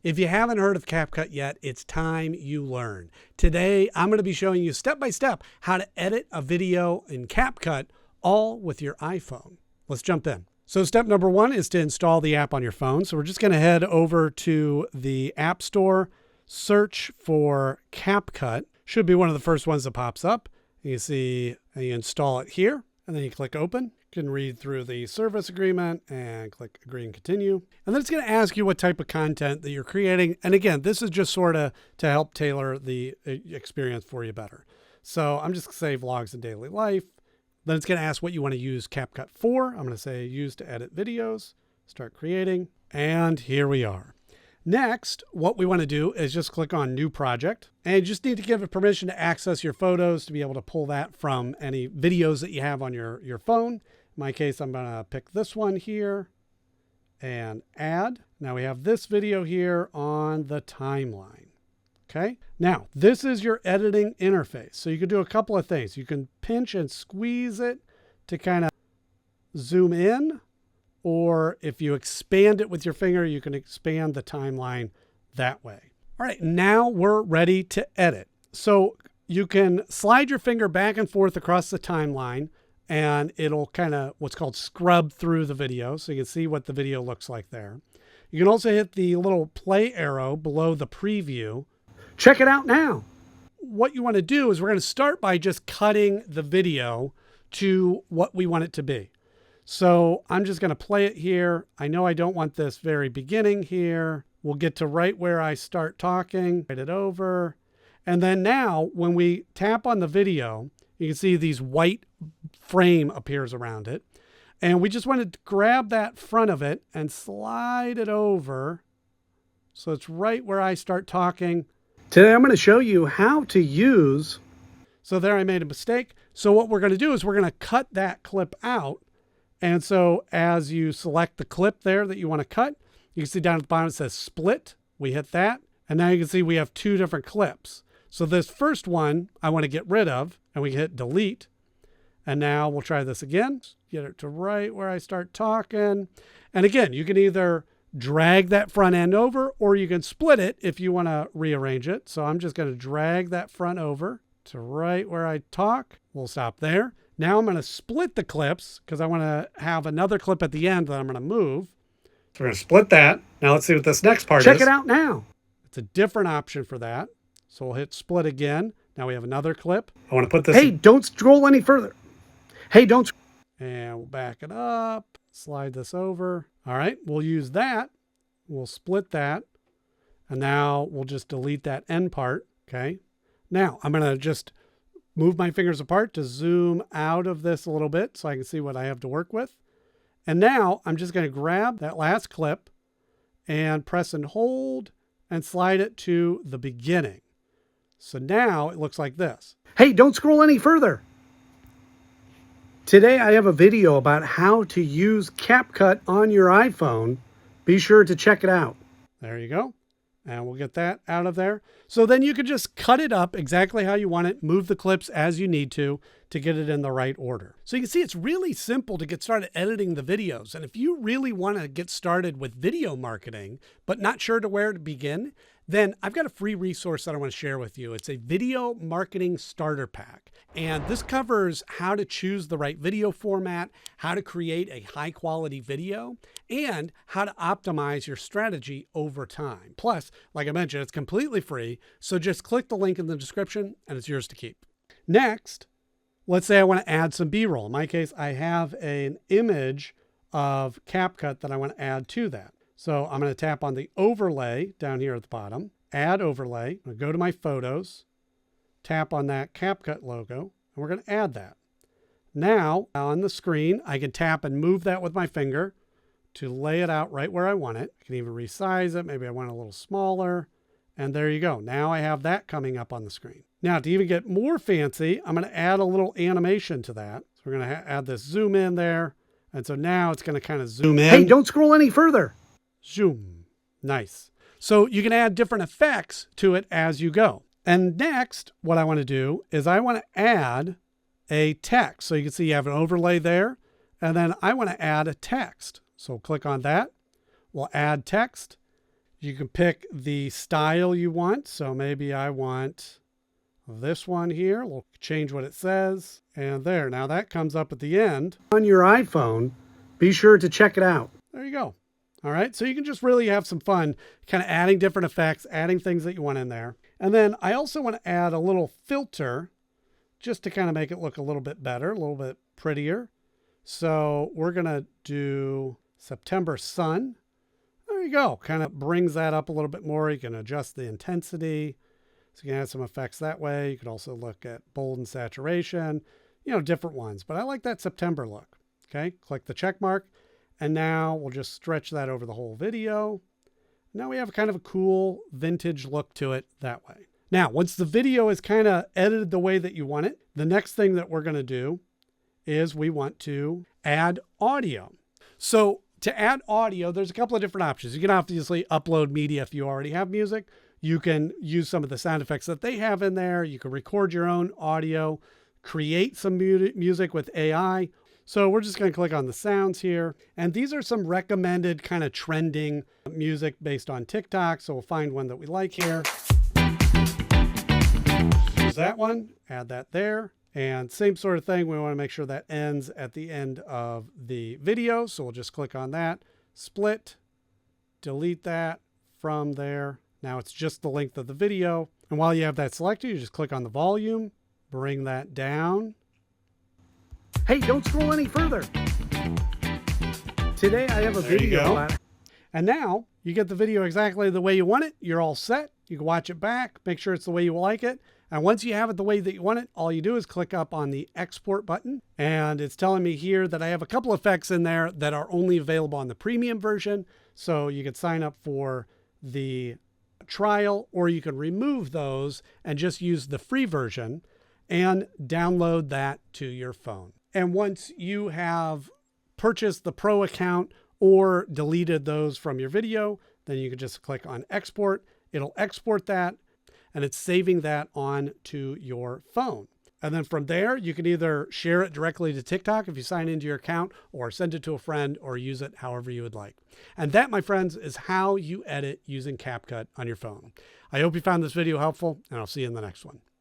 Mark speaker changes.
Speaker 1: If you haven't heard of CapCut yet, it's time you learn. Today, I'm going to be showing you step by step how to edit a video in CapCut all with your iPhone. Let's jump in. So step number one is to install the app on your phone. So we're just going to head over to the App Store, search for CapCut. Should be one of the first ones that pops up. You see, you install it here, and then you click open. You can read through the service agreement and click agree and continue. And then it's going to ask you what type of content that you're creating. And again, this is just sort of to help tailor the experience for you better. So I'm just going to say vlogs and daily life. Then it's going to ask what you want to use CapCut for. I'm going to say use to edit videos, start creating. And here we are. Next, what we want to do is just click on New Project, and you just need to give it permission to access your photos to be able to pull that from any videos that you have on your phone. In my case, I'm going to pick this one here and add. Now we have this video here on the timeline. Okay. Now this is your editing interface. So you can do a couple of things. You can pinch and squeeze it to kind of zoom in. Or if you expand it with your finger, you can expand the timeline that way. All right, now we're ready to edit. So you can slide your finger back and forth across the timeline, and it'll kind of what's called scrub through the video. So you can see what the video looks like there. You can also hit the little play arrow below the preview. Check it out now. What you want to do is we're going to start by just cutting the video to what we want it to be. So I'm just going to play it here. I know I don't want this very beginning here. We'll get to right where I start talking, write it over. And then now when we tap on the video, you can see these white frame appears around it. And we just want to grab that front of it and slide it over. So it's right where I start talking. Today I'm going to show you how to use. So there I made a mistake. So what we're going to do is we're going to cut that clip out. And so as you select the clip there that you want to cut, you can see down at the bottom it says split. We hit that. And now you can see we have two different clips. So this first one I want to get rid of, and we hit delete. And now we'll try this again. Get it to right where I start talking. And again, you can either drag that front end over or you can split it if you want to rearrange it. So I'm just going to drag that front over to right where I talk. We'll stop there. Now I'm going to split the clips because I want to have another clip at the end that I'm going to move. So we're going to split that. Now let's see what this next part is. Check it out now. It's a different option for that. So we'll hit split again. Now we have another clip. I want to put this. Hey, don't scroll any further. Hey, don't. And we'll back it up. Slide this over. All right. We'll use that. We'll split that. And now we'll just delete that end part. Okay. Now I'm going to just move my fingers apart to zoom out of this a little bit so I can see what I have to work with. And now I'm just going to grab that last clip and press and hold and slide it to the beginning. So now it looks like this. Hey, don't scroll any further. Today I have a video about how to use CapCut on your iPhone. Be sure to check it out. There you go. And we'll get that out of there. So then you can just cut it up exactly how you want it, move the clips as you need to get it in the right order. So you can see it's really simple to get started editing the videos. And if you really want to get started with video marketing, but not sure to where to begin, then I've got a free resource that I want to share with you. It's a video marketing starter pack. And this covers how to choose the right video format, how to create a high quality video, and how to optimize your strategy over time. Plus, like I mentioned, it's completely free. So just click the link in the description and it's yours to keep. Next, let's say I want to add some B-roll. In my case, I have an image of CapCut that I want to add to that. So I'm going to tap on the overlay down here at the bottom, add overlay. I'm going to go to my photos, tap on that CapCut logo, and we're going to add that. Now on the screen, I can tap and move that with my finger to lay it out right where I want it. I can even resize it. Maybe I want it a little smaller. And there you go. Now I have that coming up on the screen. Now to even get more fancy, I'm going to add a little animation to that. So we're going to add this zoom in there. And so now it's going to kind of zoom in. Hey, don't scroll any further. Zoom. Nice. So you can add different effects to it as you go. And next, what I want to do is I want to add a text. So you can see you have an overlay there. And then I want to add a text. So click on that. We'll add text. You can pick the style you want. So maybe I want this one here. We'll change what it says. And there, now that comes up at the end. On your iPhone, be sure to check it out. There you go. All right, so you can just really have some fun kind of adding different effects, adding things that you want in there. And then I also want to add a little filter just to kind of make it look a little bit better, a little bit prettier. So we're going to do September sun. There you go. Kind of brings that up a little bit more. You can adjust the intensity. So you can add some effects that way. You could also look at bold and saturation, different ones. But I like that September look. Okay, click the check mark. And now we'll just stretch that over the whole video. Now we have kind of a cool vintage look to it that way. Now, once the video is kind of edited the way that you want it, the next thing that we're going to do is we want to add audio. So to add audio, there's a couple of different options. You can obviously upload media if you already have music. You can use some of the sound effects that they have in there. You can record your own audio, create some music with AI. So we're just going to click on the sounds here. And these are some recommended kind of trending music based on TikTok. So we'll find one that we like here. Use that one, add that there. And same sort of thing. We want to make sure that ends at the end of the video. So we'll just click on that, split, delete that from there. Now it's just the length of the video. And while you have that selected, you just click on the volume, bring that down. Hey, don't scroll any further. Today I have a video. And now you get the video exactly the way you want it. You're all set. You can watch it back, make sure it's the way you like it. And once you have it the way that you want it, all you do is click up on the export button. And it's telling me here that I have a couple effects in there that are only available on the premium version. So you could sign up for the trial, or you can remove those and just use the free version and download that to your phone. And once you have purchased the pro account or deleted those from your video, then you can just click on export. It'll export that, and it's saving that on to your phone. And then from there, you can either share it directly to TikTok if you sign into your account, or send it to a friend, or use it however you would like. And that, my friends, is how you edit using CapCut on your phone. I hope you found this video helpful, and I'll see you in the next one.